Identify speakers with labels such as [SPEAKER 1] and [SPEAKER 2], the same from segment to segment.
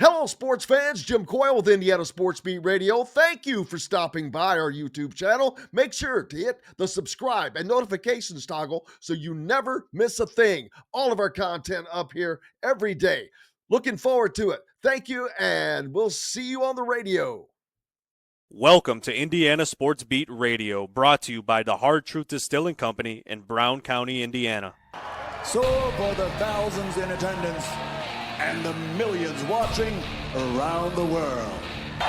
[SPEAKER 1] Hello, sports fans. Jim Coyle with Indiana Sports Beat Radio. Thank you for stopping by our YouTube channel. Make sure to hit the subscribe and notifications toggle so you never miss a thing. All of our content up here every day. Looking forward to it. Thank you, and we'll see you on the radio.
[SPEAKER 2] Welcome to Indiana Sports Beat Radio, brought to you by the Hard Truth Distilling Company in Brown County, Indiana.
[SPEAKER 3] So for the thousands in attendance and the millions watching around the world, it's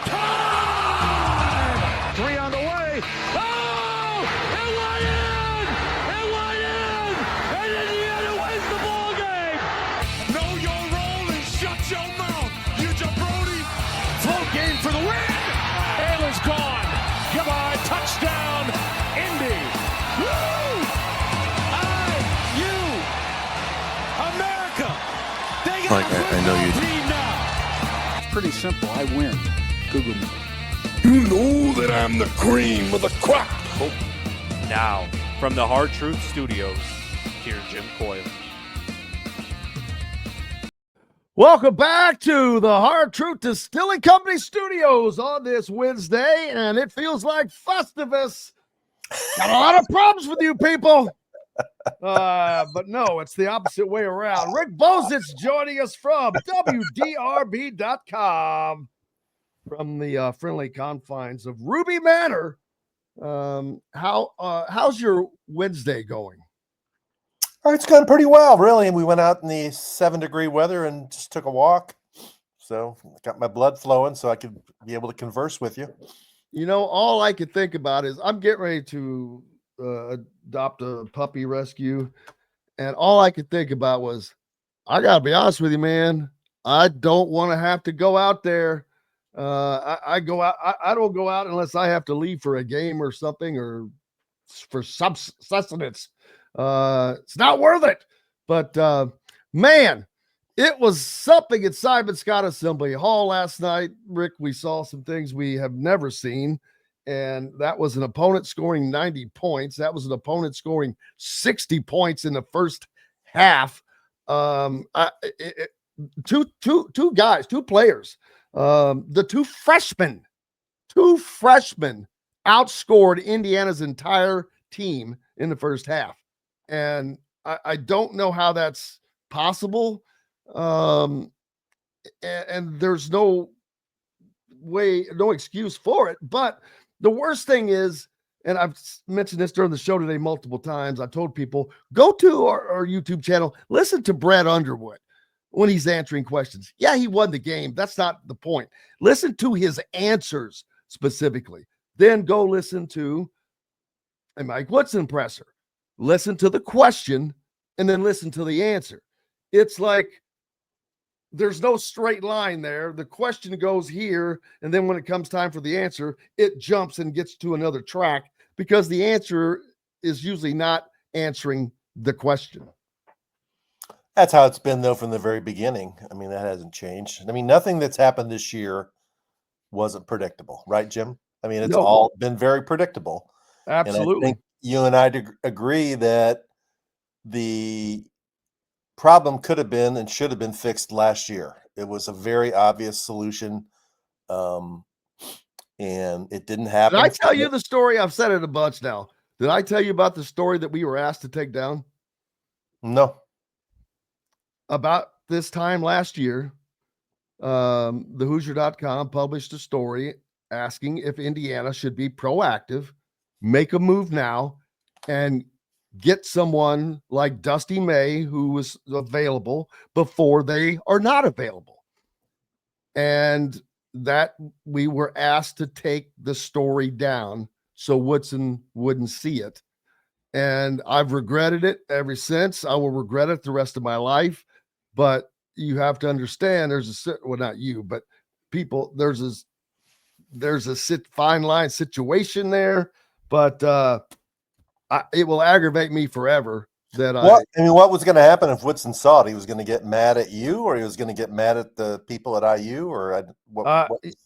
[SPEAKER 3] time! 3 on the way. Oh! It went in! It went in! And Indiana wins the ball game! Know your role and shut your mouth, you jabroni! Float game for the win! Taylor's gone! Come on, touchdown, Indy! Woo! America! They got
[SPEAKER 4] I know you.
[SPEAKER 3] team now.
[SPEAKER 5] It's pretty simple. I win. Google me.
[SPEAKER 4] You know that I'm the cream of the crop.
[SPEAKER 2] Oh. Now, from the Hard Truth Studios, here's Jim Coyle.
[SPEAKER 1] Welcome back to the Hard Truth Distilling Company Studios on this Wednesday, and it feels like Festivus. Got a lot of problems with you people. But no, it's the opposite way around. Rick Bozich joining us from WDRB.com from the friendly confines of Ruby Manor. How's your Wednesday going?
[SPEAKER 4] Oh, it's going pretty well, really. And we went out in the 7-degree weather and just took a walk. So got my blood flowing so I could be able to converse with you.
[SPEAKER 1] You know, all I could think about is I'm getting ready to adopt a puppy rescue, and all I could think about was, I gotta be honest with you, man, I don't want to have to go out there. I go out. I don't go out unless I have to leave for a game or something, or for sustenance. It's not worth it. But man, it was something at Simon Scott Assembly Hall last night. Rick, we saw some things we have never seen. And that was an opponent scoring 90 points. That was an opponent scoring 60 points in the first half. Two players. The two freshmen outscored Indiana's entire team in the first half. And I don't know how that's possible. And there's no excuse for it. But the worst thing is, and I've mentioned this during the show today multiple times, I've told people, go to our YouTube channel, listen to Brad Underwood when he's answering questions. Yeah, he won the game. That's not the point. Listen to his answers specifically. Then go listen to a Mike Woodson presser. Listen to the question, and then listen to the answer. It's like there's no straight line there. The question goes here, and then when it comes time for the answer, it jumps and gets to another track because the answer is usually not answering the question.
[SPEAKER 4] That's how it's been, though, from the very beginning. I mean, that hasn't changed. I mean, nothing that's happened this year wasn't predictable, right, Jim? I mean, it's all been very predictable.
[SPEAKER 1] Absolutely.
[SPEAKER 4] And I think you and I agree that the problem could have been and should have been fixed last year. It was a very obvious solution, and it didn't happen.
[SPEAKER 1] Did I tell you the story? I've said it a bunch now. Did I tell you about the story that we were asked to take down?
[SPEAKER 4] No.
[SPEAKER 1] About this time last year, the Hoosier.com published a story asking if Indiana should be proactive, make a move now, and get someone like Dusty May, who was available before they are not available. And that we were asked to take the story down so Woodson wouldn't see it. And I've regretted it ever since. I will regret it the rest of my life. But you have to understand not you, but people, there's a fine line situation there. But it will aggravate me forever What
[SPEAKER 4] was going to happen if Woodson saw it? He was going to get mad at you, or he was going to get mad at the people at IU, or what
[SPEAKER 1] now
[SPEAKER 4] was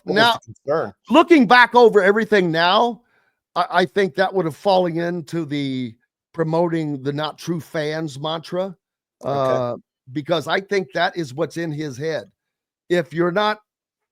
[SPEAKER 4] the concern?
[SPEAKER 1] Looking back over everything now, I think that would have fallen into the promoting the not true fans mantra, because I think that is what's in his head. If you're not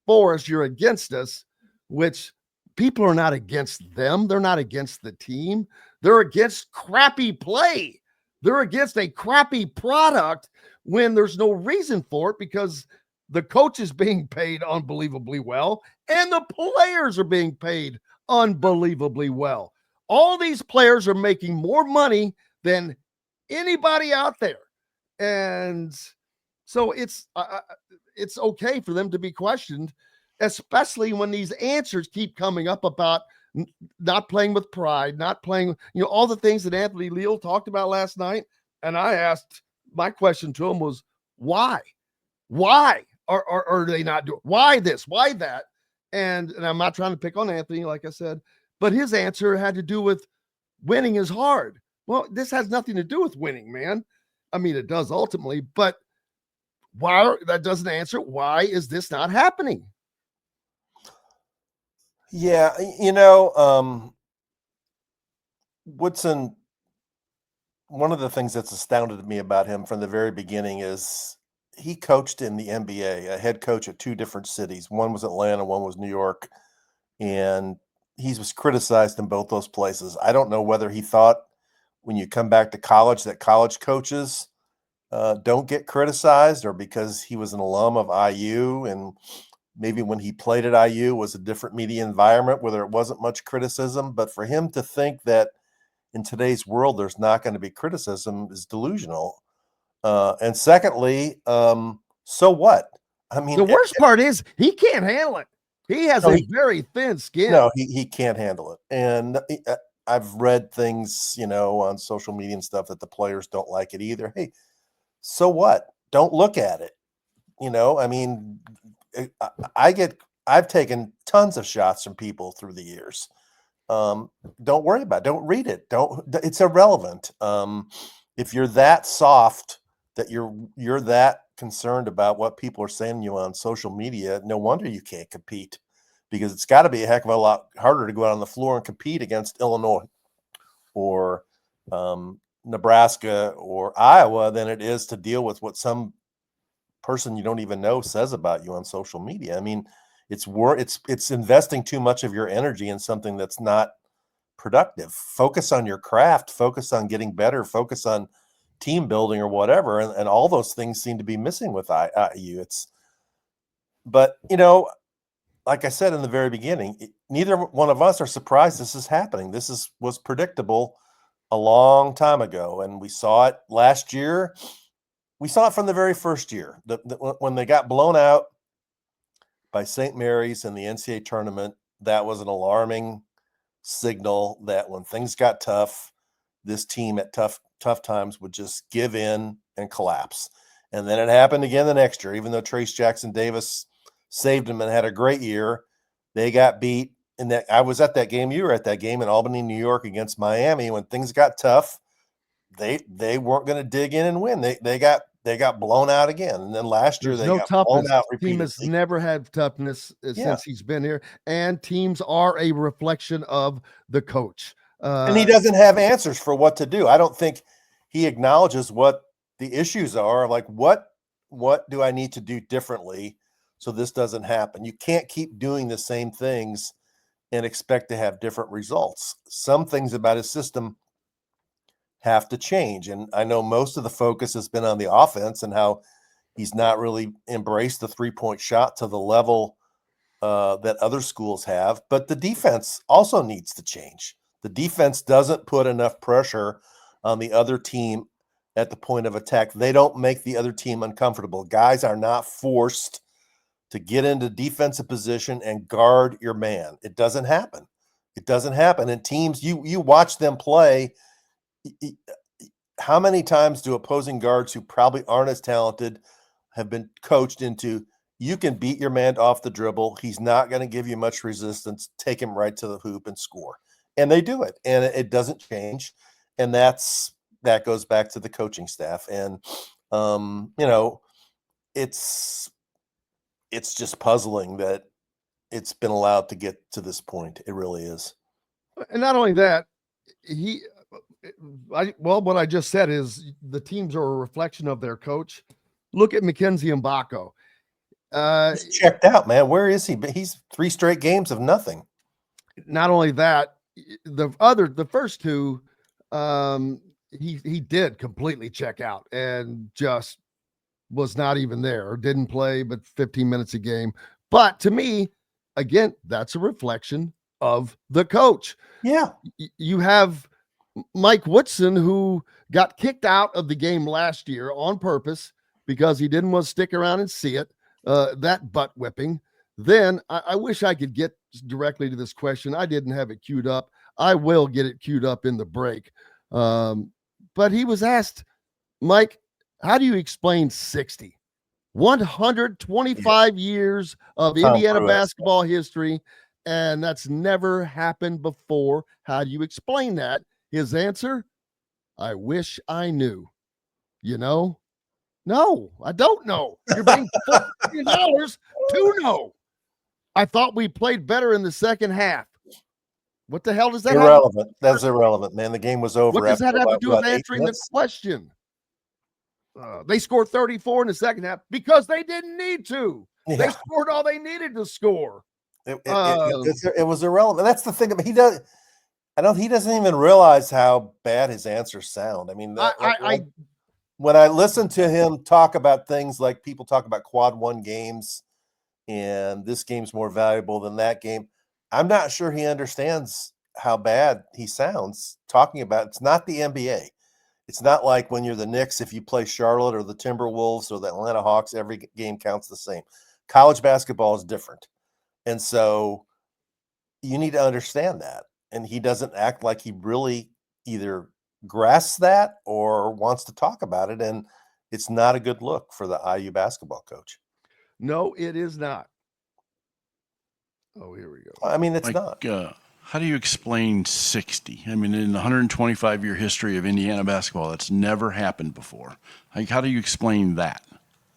[SPEAKER 1] for us, you're against us, which people are not against them. They're not against the team. They're against crappy play. They're against a crappy product when there's no reason for it, because the coach is being paid unbelievably well and the players are being paid unbelievably well. All these players are making more money than anybody out there. And so it's okay for them to be questioned, especially when these answers keep coming up about not playing with pride, not playing, all the things that Anthony Leal talked about last night. And I asked, my question to him was, why are they not doing, why this, why that? And I'm not trying to pick on Anthony, like I said, but his answer had to do with winning is hard. Well, this has nothing to do with winning, man. I mean, it does ultimately, but why? That doesn't answer why is this not happening?
[SPEAKER 4] Yeah, Woodson, one of the things that's astounded me about him from the very beginning is he coached in the NBA, a head coach at two different cities. One was Atlanta, one was New York, and he was criticized in both those places. I don't know whether he thought when you come back to college that college coaches don't get criticized, or because he was an alum of IU and maybe when he played at IU was a different media environment where there wasn't much criticism. But for him to think that in today's world there's not going to be criticism is delusional. And secondly, so what? I mean,
[SPEAKER 1] the worst part is he can't handle it. He has a very thin skin.
[SPEAKER 4] No, he can't handle it. And I've read things, on social media and stuff that the players don't like it either. Hey, so what? Don't look at it. I mean, I've taken tons of shots from people through the years. Don't worry about it. Don't read it. It's irrelevant. If you're that soft that you're that concerned about what people are saying to you on social media, no wonder you can't compete, because it's got to be a heck of a lot harder to go out on the floor and compete against Illinois or Nebraska or Iowa than it is to deal with what some person you don't even know says about you on social media. I mean, it's investing too much of your energy in something that's not productive. Focus on your craft, focus on getting better, focus on team building or whatever. And all those things seem to be missing with IU. But like I said in the very beginning, neither one of us are surprised this is happening. This was predictable a long time ago. And we saw it last year. We saw it from the very first year. When they got blown out by St. Mary's in the NCAA tournament, that was an alarming signal that when things got tough, this team at tough times would just give in and collapse. And then it happened again the next year. Even though Trace Jackson Davis saved them and had a great year, they got beat. And that I was at that game. You were at that game in Albany, New York against Miami. When things got tough, they weren't going to dig in and win. They got blown out again. And then last year they got blown out repeatedly.
[SPEAKER 1] Team has never had toughness since he's been here. And teams are a reflection of the coach.
[SPEAKER 4] And he doesn't have answers for what to do. I don't think he acknowledges what the issues are. Like, what do I need to do differently so this doesn't happen? You can't keep doing the same things and expect to have different results. Some things about his system have to change. And I know most of the focus has been on the offense and how he's not really embraced the three-point shot to the level that other schools have. But the defense also needs to change. The defense doesn't put enough pressure on the other team at the point of attack. They don't make the other team uncomfortable. Guys are not forced to get into defensive position and guard your man. It doesn't happen. It doesn't happen. And teams, you watch them play. How many times do opposing guards who probably aren't as talented have been coached into, you can beat your man off the dribble. He's not going to give you much resistance. Take him right to the hoop and score. And they do it, and it doesn't change. And that goes back to the coaching staff. And, it's just puzzling that it's been allowed to get to this point. It really is.
[SPEAKER 1] And not only that, What I just said is the teams are a reflection of their coach. Look at Mackenzie Mbako.
[SPEAKER 4] He's checked out, man. Where is he? But he's 3 straight games of nothing.
[SPEAKER 1] Not only that, the first two, he did completely check out and just was not even there, or didn't play but 15 minutes a game. But to me, again, that's a reflection of the coach.
[SPEAKER 4] Yeah.
[SPEAKER 1] You have Mike Woodson, who got kicked out of the game last year on purpose because he didn't want to stick around and see it, that butt whipping. Then I wish I could get directly to this question. I didn't have it queued up. I will get it queued up in the break. But he was asked, Mike, how do you explain 60? 125 years of Indiana basketball history, and that's never happened before. How do you explain that? His answer, I wish I knew. You know? No, I don't know. You're paying $40 to know. I thought we played better in the second half. What the hell does that
[SPEAKER 4] irrelevant? That's irrelevant, man. The game was over.
[SPEAKER 1] What does that have to do with answering the question? They scored 34 in the second half because they didn't need to. Yeah. They scored all they needed to score.
[SPEAKER 4] It was irrelevant. That's the thing. I mean, he doesn't even realize how bad his answers sound. I mean, when I listen to him talk about things like people talk about quad one games and this game's more valuable than that game, I'm not sure he understands how bad he sounds talking about. It's not the NBA. It's not like when you're the Knicks, if you play Charlotte or the Timberwolves or the Atlanta Hawks, every game counts the same. College basketball is different. And so you need to understand that. And he doesn't act like he really either grasps that or wants to talk about it. And it's not a good look for the IU basketball coach.
[SPEAKER 1] No, it is not. Oh, here we go.
[SPEAKER 4] I mean, it's not.
[SPEAKER 6] How do you explain 60? I mean, in the 125-year history of Indiana basketball, that's never happened before. Like, how do you explain that?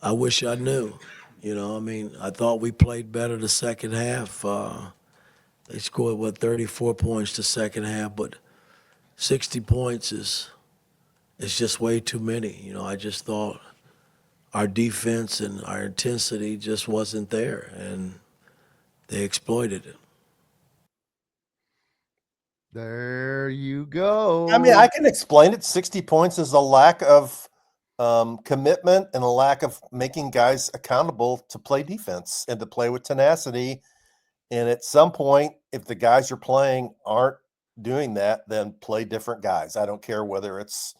[SPEAKER 7] I wish I knew. You know, I mean, I thought we played better the second half. They scored, 34 points the second half, but 60 points is just way too many. You know, I just thought our defense and our intensity just wasn't there, and they exploited it.
[SPEAKER 1] There you go.
[SPEAKER 4] I mean, I can explain it. 60 points is a lack of commitment and a lack of making guys accountable to play defense and to play with tenacity. And at some point, if the guys you're playing aren't doing that, then play different guys. I don't care whether it's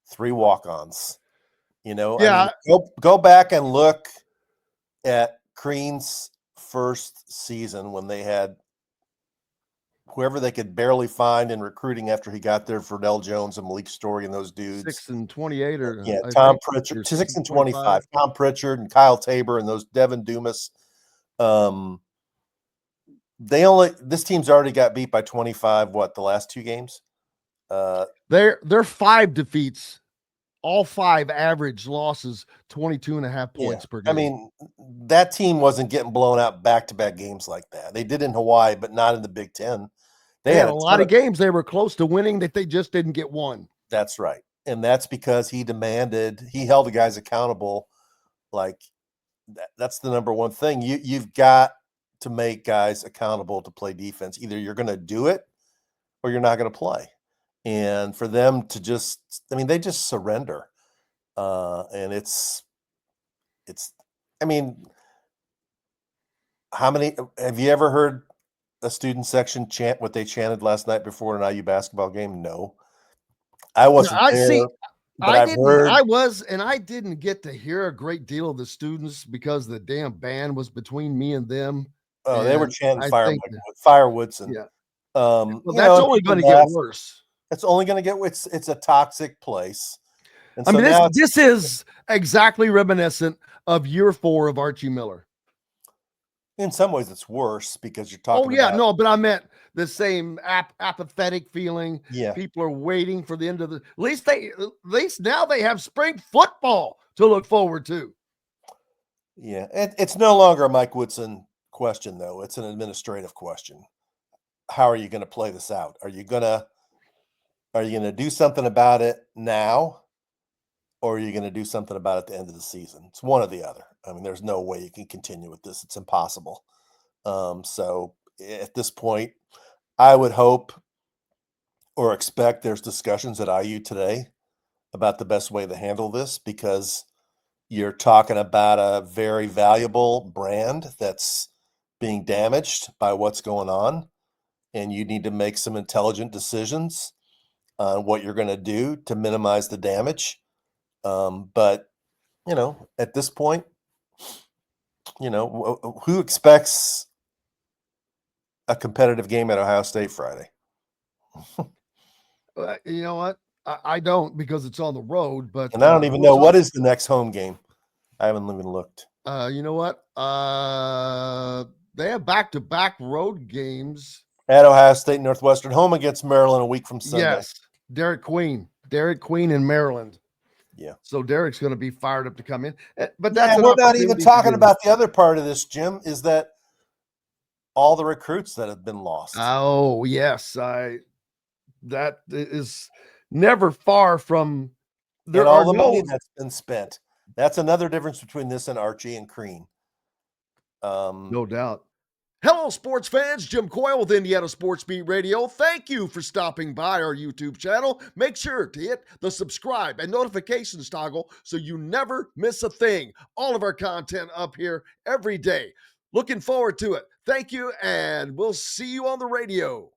[SPEAKER 4] 3 walk-ons. You know,
[SPEAKER 1] yeah.
[SPEAKER 4] I mean, go back and look at Crean's first season when they had whoever they could barely find in recruiting after he got there, Verdell Jones and Malik Story and those dudes.
[SPEAKER 1] 6 and 28 or
[SPEAKER 4] Tom Pritchard, 6 and 25. Tom Pritchard and Kyle Tabor and those Devin Dumas. This team's already got beat by 25. The last 2 games?
[SPEAKER 1] They're 5 defeats. All 5 average losses, 22.5 points per game.
[SPEAKER 4] I mean, that team wasn't getting blown out back-to-back games like that. They did in Hawaii, but not in the Big Ten.
[SPEAKER 1] They had a lot of games they were close to winning that they just didn't get won.
[SPEAKER 4] That's right. And that's because he held the guys accountable. Like, that's the number one thing. You've got to make guys accountable to play defense. Either you're going to do it or you're not going to play. And for them to they just surrender. And have you ever heard a student section chant what they chanted last night before an IU basketball game? No. I wasn't there.
[SPEAKER 1] I didn't get to hear a great deal of the students because the damn band was between me and them.
[SPEAKER 4] Oh, they were chanting Fire Woodson.
[SPEAKER 1] Yeah. That's only going to get worse.
[SPEAKER 4] It's only going to get it's a toxic place. And so
[SPEAKER 1] this is exactly reminiscent of year 4 of Archie Miller.
[SPEAKER 4] In some ways, it's worse because you're talking.
[SPEAKER 1] But I meant the same apathetic feeling.
[SPEAKER 4] Yeah,
[SPEAKER 1] people are waiting for the end of at least now they have spring football to look forward to.
[SPEAKER 4] Yeah, it's no longer a Mike Woodson question though; it's an administrative question. How are you going to play this out? Are you going to Are you going to do something about it now, or are you going to do something about it at the end of the season? It's one or the other. I mean, there's no way you can continue with this. It's impossible. So at this point, I would hope or expect there's discussions at IU today about the best way to handle this, because you're talking about a very valuable brand that's being damaged by what's going on, and you need to make some intelligent decisions on what you're going to do to minimize the damage. But, at this point, who expects a competitive game at Ohio State Friday?
[SPEAKER 1] You know what? I don't, because it's on the road. But
[SPEAKER 4] And I don't even know what is the next home game. I haven't even looked.
[SPEAKER 1] You know what? They have back-to-back road games
[SPEAKER 4] At Ohio State, Northwestern, home against Maryland a week from Sunday.
[SPEAKER 1] Yes, Derek Queen in Maryland.
[SPEAKER 4] Yeah.
[SPEAKER 1] So Derek's going to be fired up to come in. But that's
[SPEAKER 4] we're not even talking about the other part of this, Jim, is that all the recruits that have been lost.
[SPEAKER 1] Oh, yes. That is never far from
[SPEAKER 4] and all the money that's been spent. That's another difference between this and Archie and Crean.
[SPEAKER 1] No doubt. Hello, sports fans. Jim Coyle with Indiana Sports Beat Radio. Thank you for stopping by our YouTube channel. Make sure to hit the subscribe and notifications toggle so you never miss a thing. All of our content up here every day. Looking forward to it. Thank you, and we'll see you on the radio.